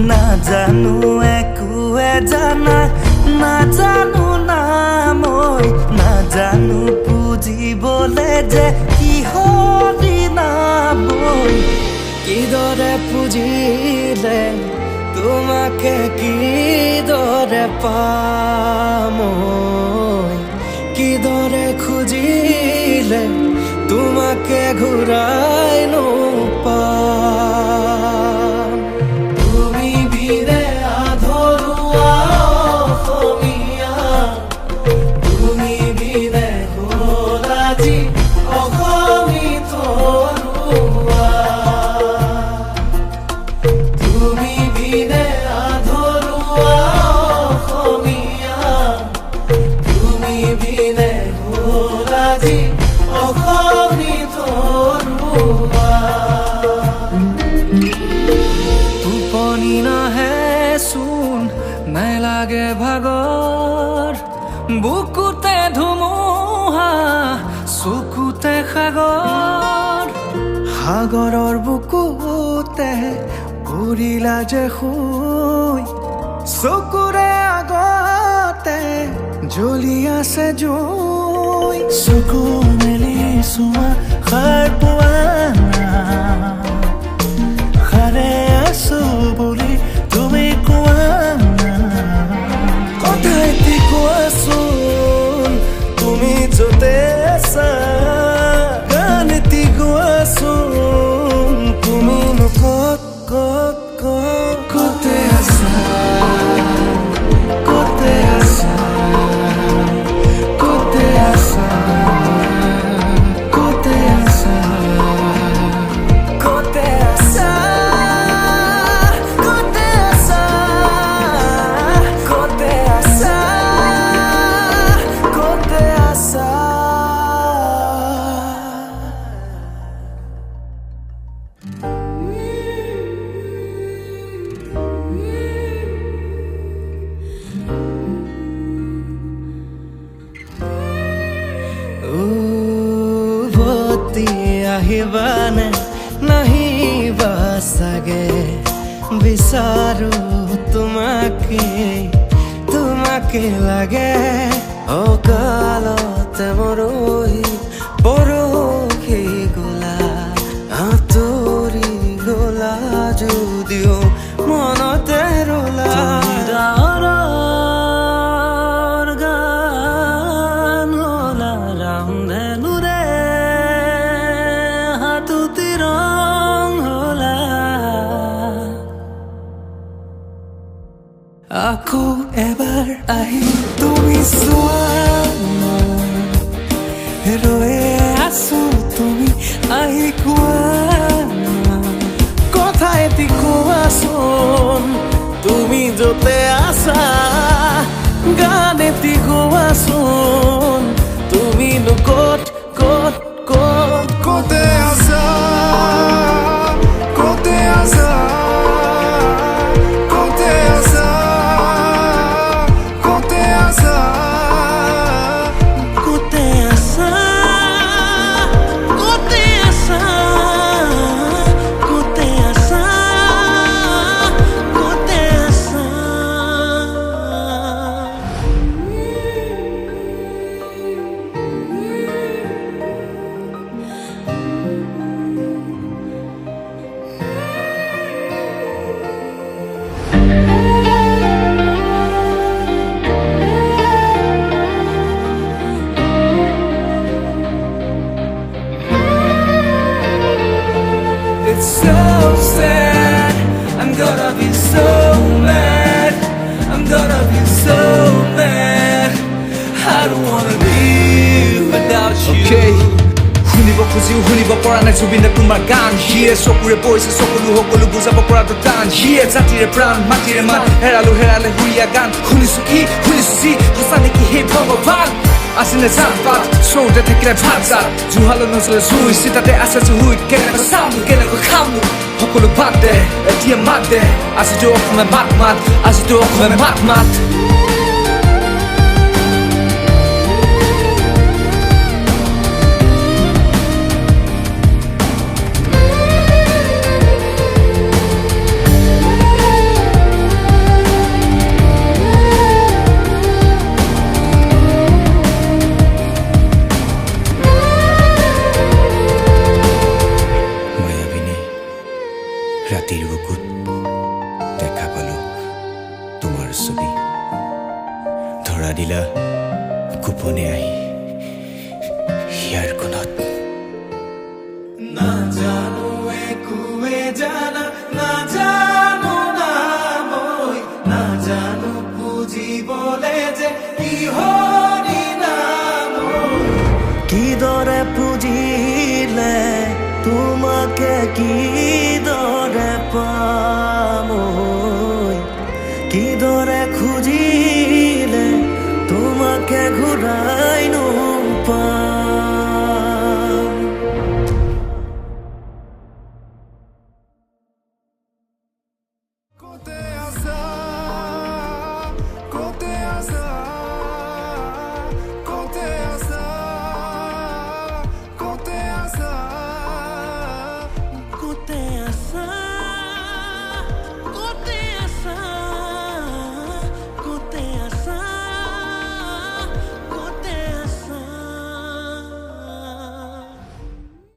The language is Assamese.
নাজানো একোৱে জানা নাজানো না মই নাজানো পুজিবলে যে কিহৰি নামই কিদৰে পুজিলে তোমাকে কিদৰে পাম কিদৰে খুজিলে তোমাকে ঘূৰাই নোপাম তুমি বিনে আধৰুৱা অসমীয়া তুমি বিনে হ'ল আজি অসমী তৰুৱা তুমি বিনে আধৰুৱা অসমীয়া তুমি বিনে হ'ল আজি অসমী তৰুৱা টোপনি নাহে চোন নালাগে ভাগৰ বুকুতে ধুমুহা চকুতে সাগৰ সাগৰৰ বুকুতে উৰিলা যে শুই চকুৰে আগতে জ্বলি আছে জুই চকু মেলি চোৱা সাৰ পোৱা নাই সাৰে আছো বুলি তুমি কোৱা কথা এটি কোৱাচোন তুমি য'তে আছা গান এটি গোৱাচোন তুমিনো ক'ত ক'ত ক'ত ক'তে আছা ক'তে আছা ক'তে আছা ক'তে আছা ক'তে আছা ক'তে আছা ক'তে আছা ক'তে আছা উভতি আহিবানে নাহিবা চাগে বিচাৰো তোমাকে তোমাকে লাগে অকালতে মৰহি পৰহি গলা আঁতৰি গলা যদিও মনতে ৰলা গান হলা ৰামধেনুৰে হাতুতি ৰং হলা আকৌ এবাৰ আহি তুমি চোৱা ৰৈ আছো তুমি আহি কোৱা কথা এটি কোৱাচোন তুমি য'তে আছা গান এটি গোৱাচোন তুমিনো ক'ত ক'ত ক'ত ক'তে আছা ক'তে আছা ক'তে আছা ক'তে আছা ক'তে আছা ক'তে আছা ক'তে আছা ক'তে আছা It's so sad, I'm gonna be so mad, I'm gonna be so mad, I don't wanna live without you. Okay. শুনিব খুজিও শুনিব পৰা নাই জুবিনে তোমাৰ গান সিয়ে চকুৰে পৰিছে সকলো সকলো বুজাব পৰাটো টান সিয়ে জাতিৰে প্ৰাণ মাটিৰে মান হেৰালো হেৰালে হুৰিয়া গান শুনিছো কি শুনিছো যি সঁচা নেকি হে ভগৱান আছিলে জান পাত চৌতে থাকিলে ভাত জাত জুহালো নজলে জুই চিতাতে আছে জুহুইত কেনেকৈ চামনো কেনেকৈ খামনো সকলো বাদ দে এতিয়া মাত দে আজিতো অসমে মাত মাত আজিতো অসমে মাত মাত চকুত দেখা পালো তোমাৰ ছবি ধৰা দিলা গোপনে আহি হিয়াৰ কোণত নাজানো একোৱে জানা নাজানো না মই নাজানো বুজিবলে যে কিহৰি নাম কিদৰে পুজিলে তোমাকে কিদৰে পাম কিদৰে